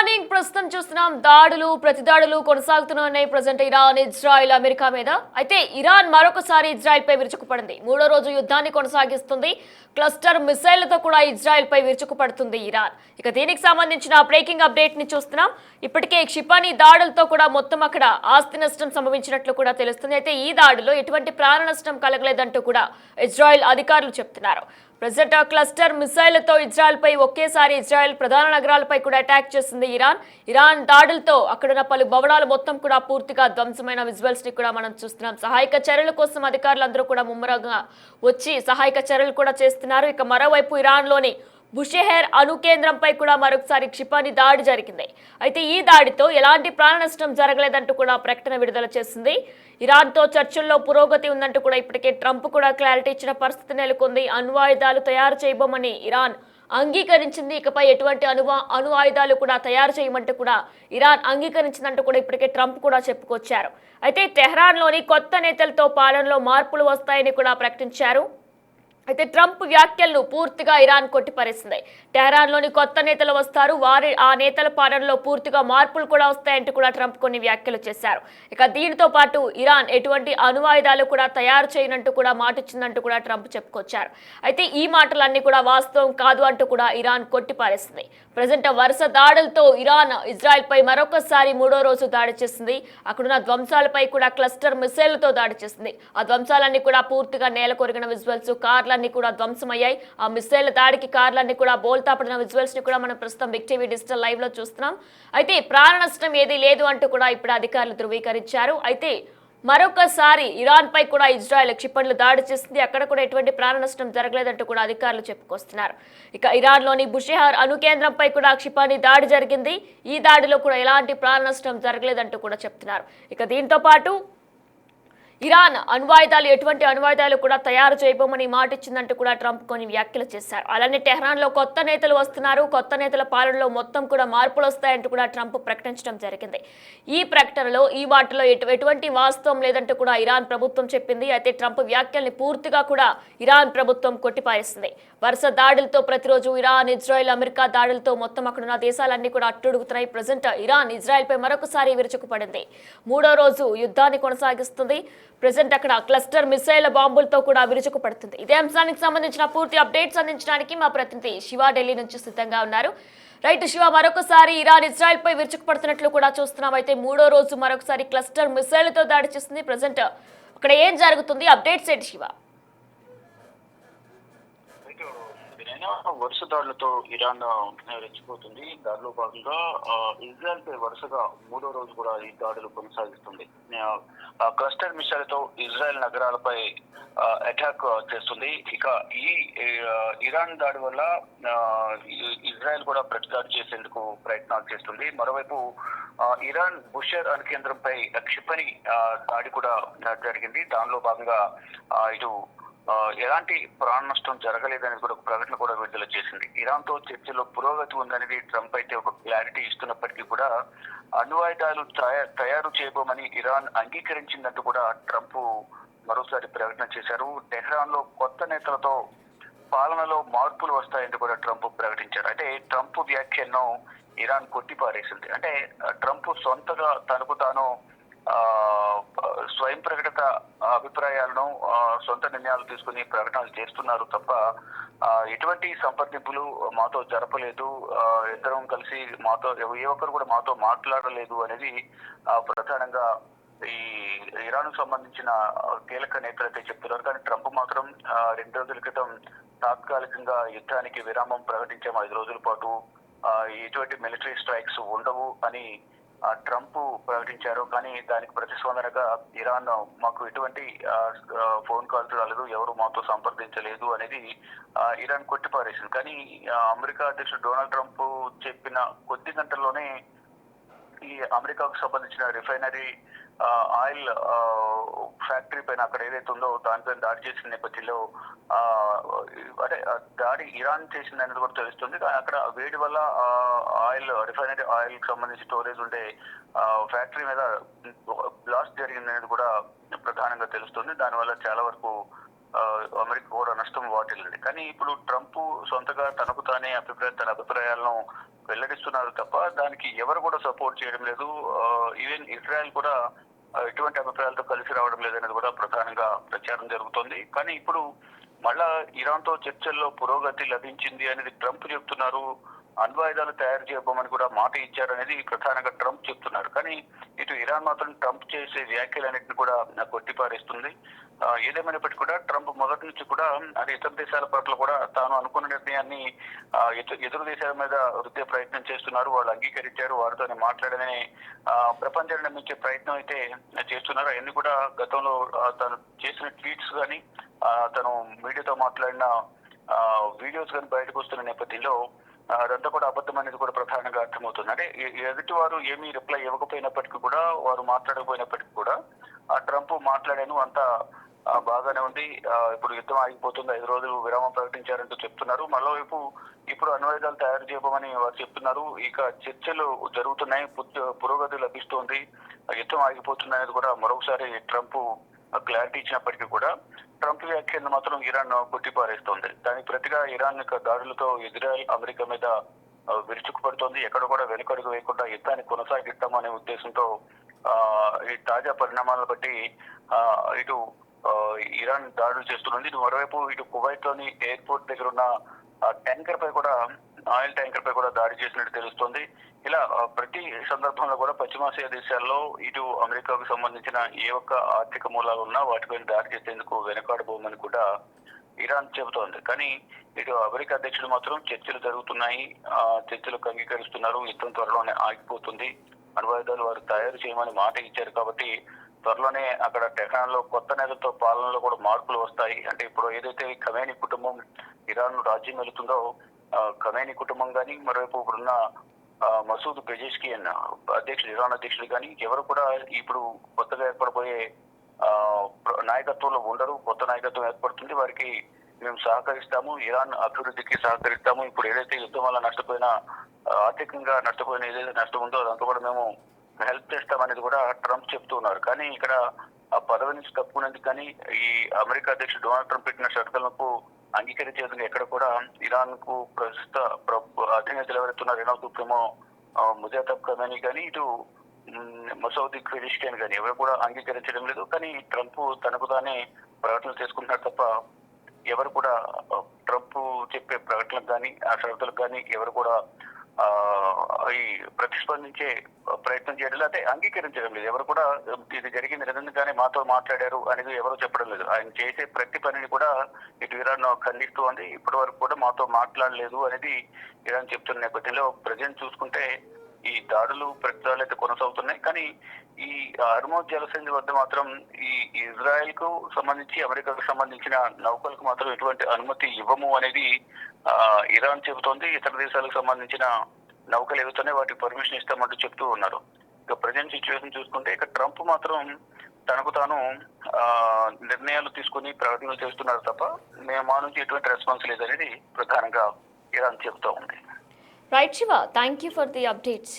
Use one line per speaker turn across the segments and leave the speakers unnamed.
Morning ప్రస్తుతం చూస్తున్నాం దాడులు ప్రతిదాడులు కొనసాగుతున్నాయి. ప్రజెంట్ ఇరాన్ ఇజ్రాయెల్ అమెరికా మీద. అయితే ఇరాన్ మరొకసారి ఇజ్రాయెల్ పై విరుచుకుపడింది. మూడో రోజు యుద్ధాన్ని కొనసాగిస్తుంది. క్లస్టర్ మిసైళ్లతో కూడా ఇజ్రాయెల్ పై విరుచుకుపడుతుంది ఇరాన్. ఇక దీనికి సంబంధించిన బ్రేకింగ్ అప్డేట్ ని చూస్తున్నాం. ఇప్పటికే క్షిపణి దాడులతో కూడా మొత్తం అక్కడ ఆస్తి నష్టం సంభవించినట్లు కూడా తెలుస్తుంది. అయితే ఈ దాడిలో ఎటువంటి ప్రాణ నష్టం కలగలేదంటూ కూడా ఇజ్రాయెల్ అధికారులు చెప్తున్నారు. ప్రజెంట్ క్లస్టర్ మిసైళ్లతో ఇజ్రాయెల్ పై ఒకేసారి ఇజ్రాయెల్ ప్రధాన నగరాలపై కూడా అటాక్ చేసింది ఇరాన్ దాడులతో అక్కడున్న పలు భవనాలు మొత్తం కూడా పూర్తిగా ధ్వంసమైన విజువల్స్ ని కూడా మనం చూస్తున్నాం. సహాయక చర్యల కోసం అధికారులందరూ కూడా ముమ్మరంగా వచ్చి సహాయక చర్యలు కూడా చేస్తున్నారు. ఇక మరోవైపు ఇరాన్ లోని బుషెహర్ అణు కేంద్రంపై కూడా మరొకసారి క్షిపణి దాడి జరిగింది. అయితే ఈ దాడితో ఎలాంటి ప్రాణ నష్టం జరగలేదంటూ కూడా ప్రకటన విడుదల చేసింది. ఇరాన్తో చర్చల్లో పురోగతి ఉందంటూ కూడా ఇప్పటికే ట్రంప్ కూడా క్లారిటీ ఇచ్చిన పరిస్థితి నెలకొంది. అణ్వాయుధాలు తయారు చేయబోమని ఇరాన్ అంగీకరించింది. ఇకపై ఎటువంటి అణు ఆయుధాలు కూడా తయారు చేయమంటూ కూడా ఇరాన్ అంగీకరించిందంటూ కూడా ఇప్పటికే ట్రంప్ కూడా చెప్పుకొచ్చారు. అయితే టెహ్రాన్లోని కొత్త నేతలతో పాలనలో మార్పులు వస్తాయని కూడా ప్రకటించారు. అయితే ట్రంప్ వ్యాఖ్యలను పూర్తిగా ఇరాన్ కొట్టిపారేసింది. టెహరాన్లోని కొత్త నేతలు వస్తారు, ఆ నేతల పాలనలో పూర్తిగా మార్పులు కూడా వస్తాయంటూ కూడా ట్రంప్ కొన్ని వ్యాఖ్యలు చేశారు. ఇక దీనితో పాటు ఇరాన్ ఎటువంటి అణ్వాయుధాలు కూడా తయారు చేయనంటూ కూడా మాటిచ్చిందంటూ కూడా ట్రంప్ చెప్పుకొచ్చారు. అయితే ఈ మాటలన్నీ కూడా వాస్తవం కాదు అంటూ కూడా ఇరాన్ కొట్టిపారేసింది. ప్రజెంట్ వరుస దాడులతో ఇరాన్ ఇజ్రాయెల్ పై మరొకసారి మూడో రోజు దాడి చేసింది. అక్కడున్న ధ్వంసాలపై కూడా క్లస్టర్ మిసైళ్లతో దాడి చేసింది. ఆ ధ్వంసాలన్నీ కూడా పూర్తిగా నేల కొరిగిన విజువల్స్, కార్లన్నీ కూడా ధ్వంసమయ్యాయి. ఆ మిసైల్ దాడికి కార్లన్నీ కూడా బోల్తాపడిన విజువల్స్ ని కూడా మనం ప్రస్తుతం బిగ్ టీవీ డిజిటల్ లైవ్ లో చూస్తున్నాం. అయితే ప్రాణ నష్టం ఏదీ లేదు అంటూ కూడా ఇప్పుడు అధికారులు ధృవీకరించారు. అయితే మరొకసారి ఇరాన్ పై కూడా ఇజ్రాయెల్ క్షిపణులు దాడి చేసింది. అక్కడ కూడా ఎటువంటి ప్రాణ నష్టం జరగలేదంటూ కూడా అధికారులు చెప్పుకొస్తున్నారు. ఇక ఇరాన్ లోని బుషెహర్ అణు కేంద్రంపై కూడా క్షిపణి దాడి జరిగింది. ఈ దాడిలో కూడా ఎలాంటి ప్రాణ నష్టం జరగలేదంటూ కూడా చెప్తున్నారు. ఇక దీంతో పాటు ఇరాన్ ఎటువంటి అణ్వాయుధాలు కూడా తయారు చేయబోమని మాటిచ్చిందంటూ కూడా ట్రంప్ కొన్ని వ్యాఖ్యలు చేశారు. అలానే టెహ్రాన్లో కొత్త నేతలు వస్తున్నారు, కొత్త నేతల పాలనలో మొత్తం కూడా మార్పులు వస్తాయంటూ కూడా ట్రంప్ ప్రకటించడం జరిగింది. ఈ ప్రకటనలో ఈ వాటిలో ఎటువంటి వాస్తవం లేదంటూ కూడా ఇరాన్ ప్రభుత్వం చెప్పింది. అయితే ట్రంప్ వ్యాఖ్యల్ని పూర్తిగా కూడా ఇరాన్ ప్రభుత్వం కొట్టిపారేసింది. వరుస దాడులతో ప్రతిరోజు ఇరాన్ ఇజ్రాయెల్ అమెరికా దాడులతో మొత్తం అక్కడున్న దేశాలన్నీ కూడా అట్టుడుగుతున్నాయి. ప్రజెంట్ ఇరాన్ ఇజ్రాయెల్ పై మరొకసారి విరుచుకుపడింది. మూడో రోజు యుద్ధాన్ని కొనసాగిస్తుంది. ప్రజెంట్ అక్కడ క్లస్టర్ మిసైల్ బాంబులతో కూడా విరుచుకుపడుతుంది. ఇదే అంశానికి సంబంధించిన పూర్తి అప్డేట్స్ అందించడానికి మా ప్రతినిధి శివ ఢిల్లీ నుంచి సిద్ధంగా ఉన్నారు. రైట్ శివ, మరొకసారి ఇరాన్ ఇజ్రాయెల్ పై విరుచుకుపడుతున్నట్లు కూడా చూస్తున్నాం. అయితే మూడో రోజు మరొకసారి క్లస్టర్ మిసైల్తో దాడి చేస్తుంది. ప్రజెంట్ అక్కడ ఏం జరుగుతుంది, అప్డేట్స్ ఏంటి శివ?
వరుస దాడులతో ఇరాన్ రెచ్చిపోతుంది. దాడిలో భాగంగా ఇజ్రాయెల్ పై వరుసగా మూడో రోజు కూడా ఈ దాడులు కొనసాగిస్తుంది. క్లస్టర్ మిసైల్తో ఇజ్రాయెల్ నగరాలపై అటాక్ చేస్తుంది. ఇక ఈ ఇరాన్ దాడి వల్ల ఇజ్రాయెల్ కూడా ప్రతిదాడి చేసేందుకు ప్రయత్నాలు చేస్తుంది. మరోవైపు ఇరాన్ బుషెర్ అణు కేంద్రంపై క్షిపణి దాడి కూడా జరిగింది. దానిలో భాగంగా ఇటు ఎలాంటి ప్రాణ నష్టం జరగలేదనేది కూడా ఒక ప్రకటన కూడా విడుదల చేసింది. ఇరాన్ తో చర్చలో పురోగతి ఉందనేది ట్రంప్ అయితే ఒక క్లారిటీ ఇస్తున్నప్పటికీ కూడా అణ్వాయుధాలు తయారు చేయబోమని ఇరాన్ అంగీకరించిందంటూ కూడా ట్రంప్ మరోసారి ప్రకటన చేశారు. టెహ్రాన్ లో కొత్త నేతలతో పాలనలో మార్పులు వస్తాయంటూ కూడా ట్రంప్ ప్రకటించారు. అంటే ట్రంప్ వ్యాఖ్యలను ఇరాన్ కొట్టిపారేసింది. అంటే ట్రంప్ సొంతగా తనకు తాను స్వయం ప్రకటిత అభిప్రాయాలను సొంత నిర్ణయాలు తీసుకుని ప్రకటనలు చేస్తున్నారు తప్ప ఎటువంటి సంప్రదింపులు మాతో జరపలేదు, ఇద్దరం కలిసి మాతో ఏ ఒక్కరు కూడా మాతో మాట్లాడలేదు అనేది ప్రధానంగా ఈ ఇరాన్ సంబంధించిన కీలక నేతలు అయితే చెప్తున్నారు. కానీ ట్రంప్ మాత్రం 2 రోజుల క్రితం తాత్కాలికంగా యుద్ధానికి విరామం ప్రకటించాము, 5 రోజుల పాటు ఎటువంటి మిలిటరీ స్ట్రైక్స్ ఉండవు అని ట్రంప్ ప్రకటించారు. కానీ దానికి ప్రతిస్పందనగా ఇరాన్ మాకు ఎటువంటి ఫోన్ కాల్స్ రాలేదు, ఎవరు మాతో సంప్రదించలేదు అనేది ఇరాన్ కొట్టిపారేసింది. కానీ అమెరికా అధ్యక్షుడు డొనాల్డ్ ట్రంప్ చెప్పిన కొద్ది గంటల్లోనే ఈ అమెరికాకు సంబంధించిన రిఫైనరీ ఆయిల్ ఫ్యాక్టరీ పైన అక్కడ ఏదైతే ఉందో దానిపైన దాడి చేసిన నేపథ్యంలో అంటే దాడి ఇరాన్ చేసింది అనేది కూడా తెలుస్తుంది. అక్కడ వేడి వల్ల రిఫైనరీ ఆయిల్ కి సంబంధించి స్టోరేజ్ ఉండే ఫ్యాక్టరీ మీద బ్లాస్ట్ జరిగింది అనేది కూడా ప్రధానంగా తెలుస్తుంది. దానివల్ల చాలా వరకు అమెరికా కూడా నష్టం వాటిల్లింది. కానీ ఇప్పుడు ట్రంప్ సొంతగా తన అభిప్రాయాలను వెల్లడిస్తున్నారు తప్ప దానికి ఎవరు కూడా సపోర్ట్ చేయడం లేదు. ఈవెన్ ఇజ్రాయెల్ కూడా ఎటువంటి అభిప్రాయాలతో కలిసి రావడం లేదనేది కూడా ప్రధానంగా ప్రచారం జరుగుతోంది. కానీ ఇప్పుడు మళ్ళా ఇరాన్ తో చర్చల్లో పురోగతి లభించింది అనేది ట్రంప్ చెప్తున్నారు. అణ్వాయుధాలు తయారు చేయబోమని కూడా మాట ఇచ్చారనేది ప్రధానంగా ట్రంప్ చెప్తున్నారు. కానీ ఇటు ఇరాన్ మాత్రం ట్రంప్ చేసే వ్యాఖ్యలన్నింటినీ కూడా కొట్టిపారేస్తుంది. ఏదేమైనప్పటికీ కూడా ట్రంప్ మొదటి నుంచి కూడా అది ఇతర దేశాల పట్ల కూడా తాను అనుకున్న నిర్ణయాన్ని ఎదురు దేశాల మీద రుద్దే ప్రయత్నం చేస్తున్నారు. వాళ్ళు అంగీకరించారు, వారితో మాట్లాడదని ప్రపంచాన్ని నమ్మించే ప్రయత్నం అయితే చేస్తున్నారు. అవన్నీ కూడా గతంలో తను చేసిన ట్వీట్స్ కానీ తను మీడియాతో మాట్లాడిన వీడియోస్ కానీ బయటకు వస్తున్న నేపథ్యంలో అదంతా కూడా అబద్ధం అనేది కూడా ప్రధానంగా అర్థమవుతుంది. అంటే ఎదుటి వారు ఏమీ రిప్లై ఇవ్వకపోయినప్పటికీ కూడా, వారు మాట్లాడకపోయినప్పటికీ కూడా ఆ ట్రంప్ మాట్లాడాను అంతా బాగానే ఉంది, ఇప్పుడు యుద్ధం ఆగిపోతుంది, 5 రోజులు విరామం ప్రకటించారంటూ చెప్తున్నారు. మరోవైపు ఇప్పుడు అణ్వాయుధాలు తయారు చేయబోమని వారు చెప్తున్నారు. ఇక చర్చలు జరుగుతున్నాయి, పురోగతి లభిస్తోంది, యుద్ధం ఆగిపోతుంది అనేది కూడా మరొకసారి ట్రంప్ క్లారిటీ ఇచ్చినప్పటికీ కూడా ట్రంప్ వ్యాఖ్యలను మాత్రం ఇరాన్ కొట్టిపారేస్తోంది. దానికి ప్రతిగా ఇరాన్ యొక్క దాడులతో ఇజ్రాయెల్ అమెరికా మీద విరుచుకుపడుతోంది. ఎక్కడ కూడా వెనుకడుగు వేయకుండా యుద్ధాన్ని కొనసాగిస్తామనే ఉద్దేశంతో ఈ తాజా పరిణామాలను బట్టి ఇటు ఇరాన్ దాడులు చేస్తున్నది. మరోవైపు ఇటు కువైట్ లోని ఎయిర్పోర్ట్ దగ్గర ఉన్న ట్యాంకర్ పై కూడా, ఆయిల్ ట్యాంకర్ పై కూడా దాడి చేసినట్టు తెలుస్తోంది. ఇలా ప్రతి సందర్భంలో కూడా పశ్చిమాసియా దేశాల్లో ఇటు అమెరికాకు సంబంధించిన ఏ ఒక్క ఆర్థిక మూలాలు ఉన్నా వాటిపైన దాడి చేసేందుకు వెనకాడబోమని కూడా ఇరాన్ చెబుతోంది. కానీ ఇటు అమెరికా అధ్యక్షుడు మాత్రం చర్చలు జరుగుతున్నాయి, చర్చలకు అంగీకరిస్తున్నారు, యుద్ధం త్వరలోనే ఆగిపోతుంది, అణ్వాయుధాలు వారు తయారు చేయమని మాట ఇచ్చారు కాబట్టి త్వరలోనే అక్కడ టెహరాన్ లో కొత్త నేతలతో పాలనలో కూడా మార్పులు వస్తాయి. అంటే ఇప్పుడు ఏదైతే ఖమేనీ కుటుంబం ఇరాన్ రాజ్యం వెళుతుందో ఖమేనీ కుటుంబం కానీ, మరోవైపు ఇప్పుడున్న మసూద్ పెజెష్కియన్ అధ్యక్షుడు, ఇరాన్ అధ్యక్షుడు కానీ ఎవరు కూడా ఇప్పుడు కొత్తగా ఏర్పడబోయే నాయకత్వంలో ఉండరు. కొత్త నాయకత్వం ఏర్పడుతుంది, వారికి మేము సహకరిస్తాము, ఇరాన్ అభివృద్ధికి సహకరిస్తాము, ఇప్పుడు ఏదైతే యుద్ధం వల్ల నష్టపోయిన, ఆర్థికంగా నష్టపోయిన ఏదైతే నష్టం ఉందో అదంతా కూడా మేము హెల్ప్ చేస్తామనేది కూడా ట్రంప్ చెప్తూ ఉన్నారు. కానీ ఇక్కడ ఆ పదవి నుంచి తప్పుకునేందుకు కానీ ఈ అమెరికా అధ్యక్షుడు డొనాల్డ్ ట్రంప్ పెట్టిన షరతులకు అంగీకరించేందుకు ఎక్కడ కూడా ఇరాన్ కు ప్రస్తుత అధినేతలు ఎవరెత్తున్నారు, ఇరాన్ సుప్రీమో ముజాతబ్ ఖమేనీ కానీ, ఇటు మసౌద్ పెజెష్కియన్ కానీ ఎవరు కూడా అంగీకరించడం లేదు. కానీ ట్రంప్ తనకు తానే ప్రకటనలు చేసుకుంటున్నారు తప్ప ఎవరు కూడా ట్రంప్ చెప్పే ప్రకటనలకు కానీ ఆ షరతులకు కానీ ఎవరు కూడా ఈ ప్రతిస్పందించే ప్రయత్నం చేయడం లేదు, అంటే అంగీకరించడం లేదు. ఎవరు కూడా ఇది జరిగింది నిజంగానే మాతో మాట్లాడారు అనేది ఎవరు చెప్పడం లేదు. ఆయన చేసే ప్రతి పనిని కూడా ఇటు ఇరాన్ ఖండిస్తూ ఉంది. ఇప్పటి వరకు కూడా మాతో మాట్లాడలేదు అనేది ఇరాన్ చెప్తున్న నేపథ్యంలో ప్రజెంట్ చూసుకుంటే ఈ దాడులు ప్రతిదాడులు అయితే కొనసాగుతున్నాయి. కానీ ఈ హర్మోజ్ జలసంధి వద్ద మాత్రం ఈ ఇజ్రాయెల్ కు సంబంధించి అమెరికాకు సంబంధించిన నౌకలకు మాత్రం ఎటువంటి అనుమతి ఇవ్వము అనేది ఇరాన్ చెబుతోంది. ఇతర దేశాలకు సంబంధించిన నౌకలు ఏవైతున్నాయి వాటికి పర్మిషన్ ఇస్తామంటూ చెప్తూ ఉన్నారు. ఇక ప్రజెంట్ సిచ్యువేషన్ చూసుకుంటే ఇక ట్రంప్ మాత్రం తనకు తాను నిర్ణయాలు తీసుకుని ప్రకటనలు చేస్తున్నారు తప్ప మా నుంచి ఎటువంటి రెస్పాన్స్ లేదనేది ప్రధానంగా ఇరాన్ చెబుతూ ఉంది.
Right Shiva, thank you for the updates.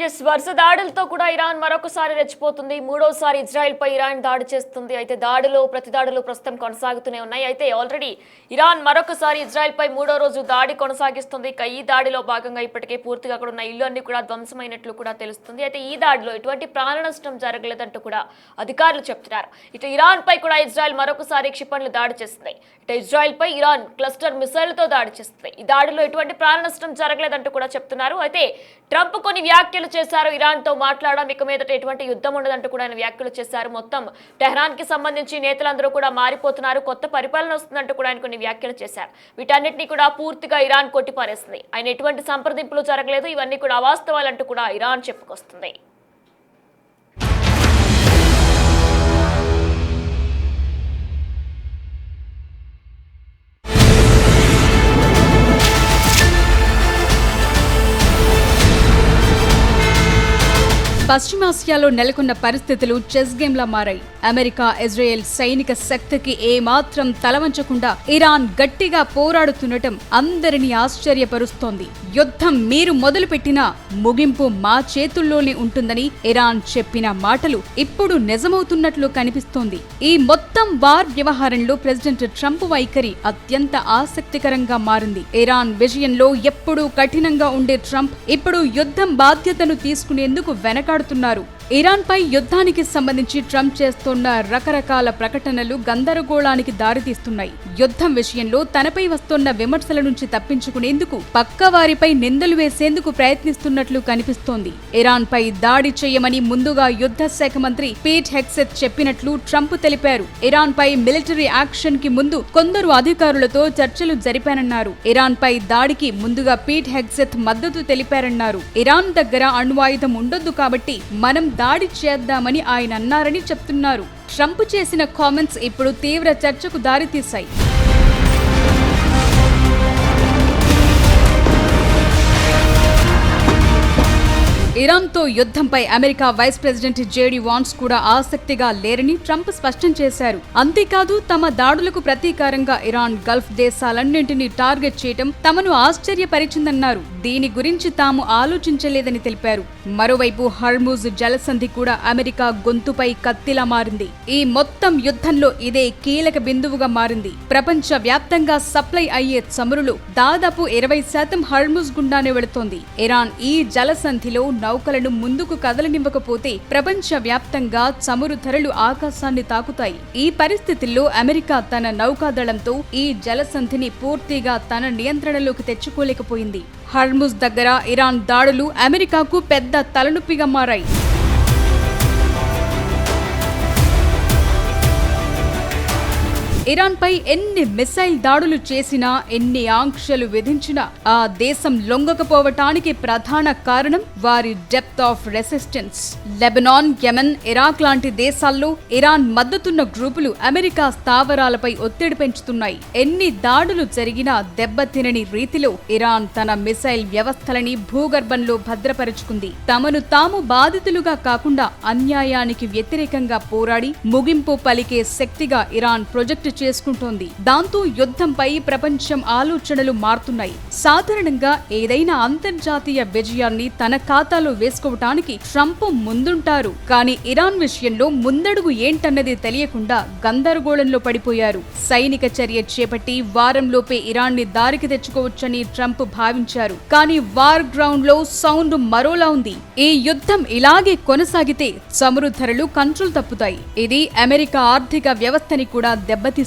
Yes, వరుస దాడులతో కూడా ఇరాన్ మరొకసారి రెచ్చిపోతుంది. మూడోసారి ఇజ్రాయెల్ పై ఇరాన్ దాడి చేస్తుంది. అయితే దాడులు ప్రతిదాడులు ప్రస్తుతం కొనసాగుతూనే ఉన్నాయి. అయితే ఆల్రెడీ ఇరాన్ మరొకసారి ఇజ్రాయెల్ పై 3వ రోజు దాడి కొనసాగిస్తుంది. ఇక ఈ దాడిలో భాగంగా ఇప్పటికే పూర్తిగా అక్కడ ఉన్న ఇల్లు అన్ని కూడా ధ్వంసమైనట్లు కూడా తెలుస్తుంది. అయితే ఈ దాడిలో ఎటువంటి ప్రాణ నష్టం జరగలేదంటూ కూడా అధికారులు చెప్తున్నారు. ఇటు ఇరాన్ పై కూడా ఇజ్రాయెల్ మరొకసారి క్షిపణులు దాడి చేస్తుంది. ఇటు ఇజ్రాయెల్ పై ఇరాన్ క్లస్టర్ మిసైల్తో దాడి చేస్తుంది. ఈ దాడిలో ఎటువంటి ప్రాణ నష్టం జరగలేదంటూ కూడా చెప్తున్నారు. అయితే ట్రంప్ కొన్ని వ్యాఖ్యలు చేశారు. ఇరాన్ తో మాట్లాడడం, ఇక మీదట ఎటువంటి యుద్ధం ఉండదంటూ కూడా ఆయన వ్యాఖ్యలు చేశారు. మొత్తం టెహరాన్ కి సంబంధించి నేతలందరూ కూడా మారిపోతున్నారు, కొత్త పరిపాలన వస్తుందంటూ కూడా ఆయన కొన్ని వ్యాఖ్యలు చేశారు. వీటన్నిటిని కూడా పూర్తిగా ఇరాన్ కొట్టిపారేస్తుంది. ఆయన ఎటువంటి సంప్రదింపులు జరగలేదు, ఇవన్నీ కూడా అవాస్తవాలంటూ కూడా ఇరాన్ చెప్పుకొస్తుంది.
పశ్చిమాసియాలో నెలకొన్న పరిస్థితులు చెస్ గేమ్లా మారాయి. అమెరికా ఇజ్రాయెల్ సైనిక శక్తికి ఏమాత్రం తలవంచకుండా ఇరాన్ గట్టిగా పోరాడుతుండటం అందరినీ ఆశ్చర్యపరుస్తోంది. యుద్ధం మీరు మొదలుపెట్టినా ముగింపు మా చేతుల్లోనే ఉంటుందని ఇరాన్ చెప్పిన మాటలు ఇప్పుడు నిజమవుతున్నట్లు కనిపిస్తోంది. ఈ మొత్తం వార్ వ్యవహారంలో ప్రెసిడెంట్ ట్రంప్ వైఖరి అత్యంత ఆసక్తికరంగా మారింది. ఇరాన్ విషయంలో ఎప్పుడూ కఠినంగా ఉండే ట్రంప్ ఇప్పుడు యుద్ధం బాధ్యతను తీసుకునేందుకు వెనకాడుతున్నారు. ఇరాన్ పై యుద్ధానికి సంబంధించి ట్రంప్ చేస్తున్న రకరకాల ప్రకటనలు గందరగోళానికి దారితీస్తున్నాయి. యుద్ధం విషయంలో తనపై వస్తున్న విమర్శల నుంచి తప్పించుకునేందుకు పక్కవారిపై నిందలు వేసేందుకు ప్రయత్నిస్తున్నట్లు కనిపిస్తోంది. ఇరాన్ పై దాడి చేయమని ముందుగా యుద్ధ శాఖ మంత్రి పీట్ హెగ్సెత్ చెప్పినట్లు ట్రంప్ తెలిపారు. ఇరాన్ పై మిలిటరీ యాక్షన్ కి ముందు కొందరు అధికారులతో చర్చలు జరిపానన్నారు. ఇరాన్ పై దాడికి ముందుగా పీట్ హెగ్సెత్ మద్దతు తెలిపారన్నారు. ఇరాన్ దగ్గర అణ్వాయుధం ఉండొద్దు కాబట్టి మనం దాడి చేద్దామని ఆయన అన్నారని చెప్తున్నారు. ట్రంప్ చేసిన కామెంట్స్ ఇప్పుడు తీవ్ర చర్చకు దారితీశాయి. ఇరాన్తో యుద్ధంపై America vice president JD Vance కూడా ఆసక్తిగా లేరని ట్రంప్ స్పష్టం చేశారు. అంతేకాదు తమ దాడులకు ప్రతీకారంగా ఇరాన్ గల్ఫ్ దేశాలన్నింటినీ టార్గెట్ చేయటం తమను ఆశ్చర్యపరిచిందన్నారు. దీని గురించి తాము ఆలోచించలేదని తెలిపారు. మరోవైపు హర్ముజ్ జలసంధి కూడా అమెరికా గొంతుపై కత్తిలా మారింది. ఈ మొత్తం యుద్ధంలో ఇదే కీలక బిందువుగా మారింది. ప్రపంచ వ్యాప్తంగా సప్లై అయ్యే చమురులు దాదాపు 20% హర్ముజ్ గుండానే వెళుతోంది. ఇరాన్ ఈ జలసంధిలో నౌకలను ముందుకు కదలనివ్వకపోతే ప్రపంచ వ్యాప్తంగా చమురు ధరలు ఆకాశాన్ని తాకుతాయి. ఈ పరిస్థితుల్లో అమెరికా తన నౌకాదళంతో ఈ జలసంధిని పూర్తిగా తన నియంత్రణలోకి తెచ్చుకోలేకపోయింది. హర్ముజ్ దగ్గర ఇరాన్ దాడులు అమెరికాకు పెద్ద తలనొప్పిగా మారాయి. ఇరాన్ పై ఎన్ని మిసైల్ దాడులు చేసినా, ఎన్ని ఆంక్షలు విధించినా ఆ దేశం లొంగకపోవటానికి ప్రధాన కారణం వారి depth of resistance. Lebanon, Yemen, Iraq లాంటి దేశాల్లో ఇరాన్ మద్దతున్న గ్రూపులు అమెరికా స్థావరాలపై ఒత్తిడి పెంచుతున్నాయి. ఎన్ని దాడులు జరిగినా దెబ్బతినని రీతిలో ఇరాన్ తన మిసైల్ వ్యవస్థలని భూగర్భంలో భద్రపరుచుకుంది. తమను తాము బాధితులుగా కాకుండా అన్యాయానికి వ్యతిరేకంగా పోరాడి ముగింపు పలికే శక్తిగా ఇరాన్ ప్రొజెక్ట్ చేసుకుంటోంది. దాంతో యుద్ధంపై ప్రపంచం ఆలోచనలు మారుతున్నాయి. సాధారణంగా ఏదైనా అంతర్జాతీయ విజయాన్ని తన ఖాతాలో వేసుకోవటానికి ట్రంప్ ముందుంటారు. కానీ ఇరాన్ విషయంలో ముందడుగు ఏంటన్నది తెలియకుండా గందరగోళంలో పడిపోయారు. సైనిక చర్య చేపట్టి వారంలోపే ఇరాన్ ని దారికి తెచ్చుకోవచ్చని ట్రంప్ భావించారు. కానీ వార్ గ్రౌండ్ లో సౌండ్ మరోలా ఉంది. ఈ యుద్ధం ఇలాగే కొనసాగితే చమురు ధరలు కంట్రోల్ తప్పుతాయి. ఇది అమెరికా ఆర్థిక వ్యవస్థని కూడా దెబ్బతీస్తుంది.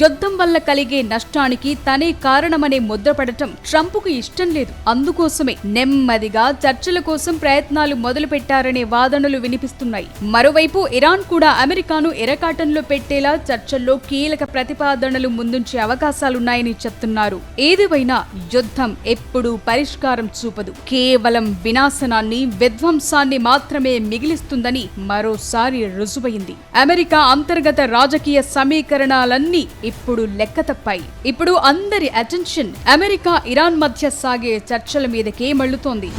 యుద్ధం వల్ల కలిగే నష్టానికి తనే కారణమనే ముద్రపడటం ట్రంప్ కు ఇష్టం లేదు. అందుకోసమే నెమ్మదిగా చర్చల కోసం ప్రయత్నాలు మొదలు పెట్టారనే వాదనలు వినిపిస్తున్నాయి. మరోవైపు ఇరాన్ కూడా అమెరికాను ఎరకాటంలో పెట్టేలా చర్చల్లో కీలక ప్రతిపాదనలు ముందుంచే అవకాశాలున్నాయని చెప్తున్నారు. ఏదేవైనా యుద్ధం ఎప్పుడూ పరిష్కారం చూపదు. కేవలం వినాశనాన్ని, విధ్వంసాన్ని మాత్రమే మిగిలిస్తుందని మరోసారి రుజువైంది. అమెరికా అంతర్గత రాజకీయ సమీకరణాలన్నీ ఇప్పుడు లెక్క తప్పాయి. ఇప్పుడు అందరి అటెన్షన్ అమెరికా, ఇరాన్ మధ్య సాగే చర్చల మీదకే మళ్లుతోంది.